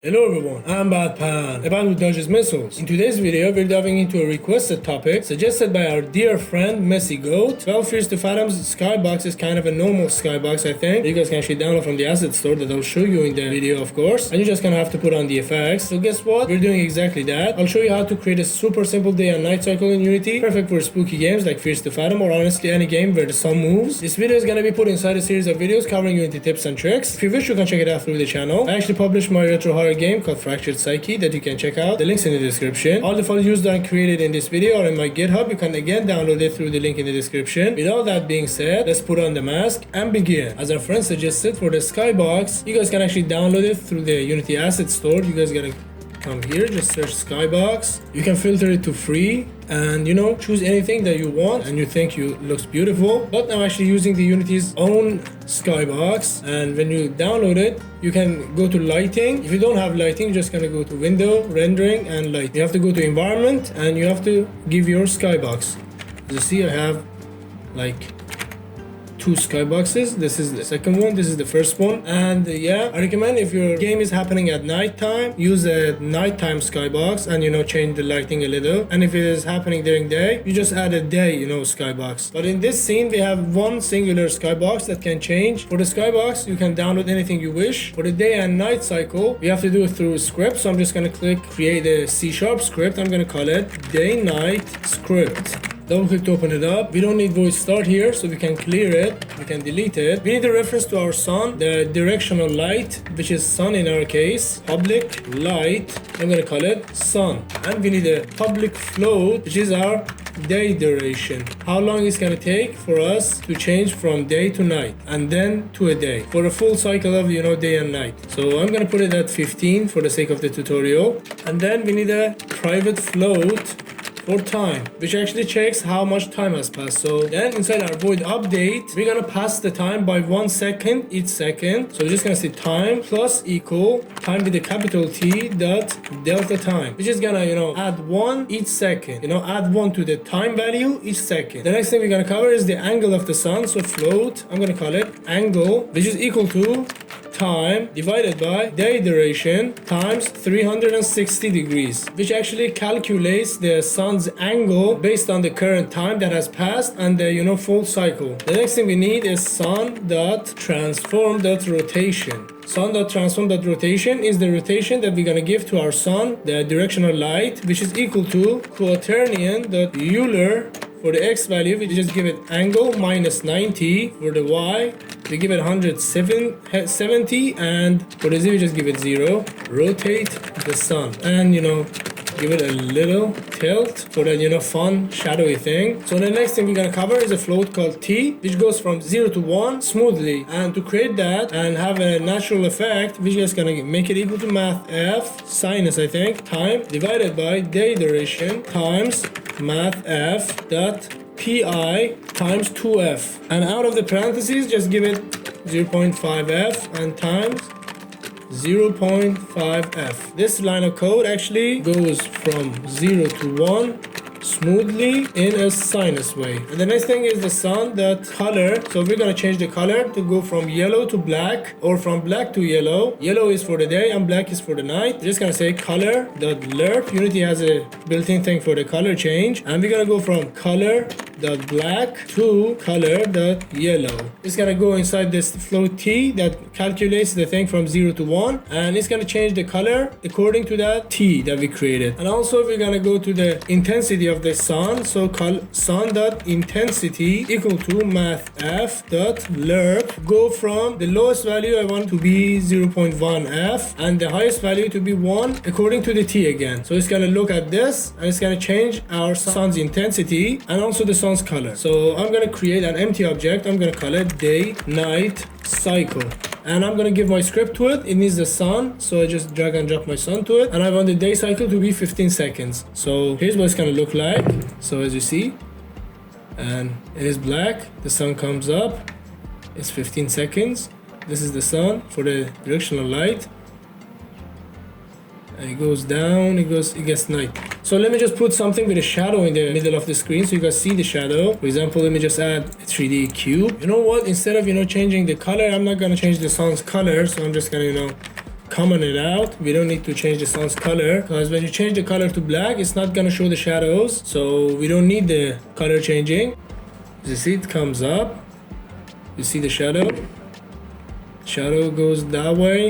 Hello everyone, I'm BatPan, a bot who dodges missiles. In today's video, we're diving into a requested topic suggested by our dear friend Messy Goat. Well, FearsToFathom's Skybox is kind of a normal Skybox, I think. You guys can actually download from the asset store that I'll show you in the video, of course. And you're just gonna have to put on the effects. So guess what? We're doing exactly that. I'll show you how to create a super simple day and night cycle in Unity, perfect for spooky games like FearsToFathom or honestly any game where the sun moves. This video is gonna be put inside a series of videos covering Unity tips and tricks. If you wish, you can check it out through the channel. I actually published my retro horror game called Fractured Psyche that you can check out. The link's in the description. All the files used and created in this video are in my GitHub. You can again download it through the link in the description. With all that being said, let's put on the mask and begin. As our friend suggested, for the Skybox, you guys can actually download it through the Unity asset store. You guys gotta come here, just search Skybox. You can filter it to free and choose anything that you want and you think looks beautiful. But I'm actually using the Unity's own Skybox, and when you download it, you can go to lighting. If you don't have lighting, you're just gonna go to window, rendering, and light. You have to go to environment and you have to give your Skybox. As you see, I have like 2 skyboxes. This is the second one, this is the first one, and yeah, I recommend if your game is happening at night time, use a nighttime skybox and change the lighting a little, and if it is happening during day, you just add a day skybox. But in this scene we have one singular skybox that can change. For the skybox, you can download anything you wish. For the day and night cycle, we have to do it through a script, so I'm just gonna click create a C# script. I'm gonna call it day night script. Double click to open it up. We don't need void start here, so we can clear it. We can delete it. We need a reference to our sun, the directional light, which is sun in our case. Public light, I'm gonna call it sun. And we need a public float, which is our day duration. How long it's gonna take for us to change from day to night and then to a day for a full cycle of day and night. So I'm gonna put it at 15 for the sake of the tutorial. And then we need a private float for time, which actually checks how much time has passed. So then inside our void update, we're gonna pass the time by 1 second each second. So we're just gonna say time plus equal time with a capital T dot delta time, which is gonna add 1 each second, add 1 to the time value each second. The next thing we're gonna cover is the angle of the sun. So float, I'm gonna call it angle, which is equal to time divided by day duration times 360 degrees, which actually calculates the sun's angle based on the current time that has passed and the full cycle. The next thing we need is sun.transform.rotation. Sun.transform.rotation is the rotation that we're gonna give to our sun, the directional light, which is equal to quaternion.euler for the x value. We just give it angle minus 90. For the y, we give it 170, and for the z, we just give it 0. Rotate the sun and give it a little tilt for that fun shadowy thing. So the next thing we're gonna cover is a float called t, which goes from 0 to 1 smoothly. And to create that and have a natural effect, we're just gonna make it equal to math f sinus, I think, time divided by day duration times math f dot pi times 2f, and out of the parentheses just give it 0.5f and times 0.5f. This line of code actually goes from 0 to 1 smoothly in a sinus way. And the next thing is the sun dot color. So we're gonna change the color to go from yellow to black, or from black to yellow. Yellow is for the day and black is for the night. We're just gonna say color dot lerp. Unity has a built-in thing for the color change, and we're gonna go from color dot black to color dot yellow. It's gonna go inside this float t that calculates the thing from 0 to 1, and it's gonna change the color according to that t that we created. And also we're gonna go to the intensity of the sun. So call sun dot intensity equal to math f dot lerp. Go from the lowest value I want to be 0.1 f and the highest value to be 1 according to the t again. So it's gonna look at this and it's gonna change our sun's intensity and also the sun's color. So I'm gonna create an empty object. I'm gonna call it day night cycle, and I'm gonna give my script to it. It needs the sun, so I just drag and drop my sun to it, and I want the day cycle to be 15 seconds. So here's what it's gonna look like. So as you see, and it is black, the sun comes up, it's 15 seconds. This is the sun for the directional light, and it goes down, it gets night. So let me just put something with a shadow in the middle of the screen so you guys see the shadow. For example, let me just add a 3D cube. You know what? Instead of changing the color, I'm not gonna change the sun's color, so I'm just gonna comment it out. We don't need to change the sun's color, because when you change the color to black, it's not gonna show the shadows, so we don't need the color changing. You see it comes up, you see the shadow goes that way,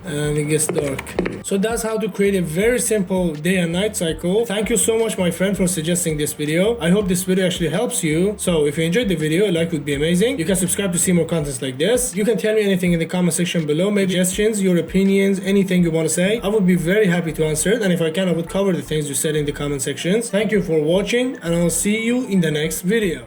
and it gets dark. So that's how to create a very simple day and night cycle. Thank you so much, my friend, for suggesting this video. I hope this video actually helps you. So if you enjoyed the video, a like would be amazing. You can subscribe to see more contents like this. You can tell me anything in the comment section below, maybe suggestions, your opinions, anything you want to say. I would be very happy to answer it, and if I can, I would cover the things you said in the comment sections. Thank you for watching, and I'll see you in the next video.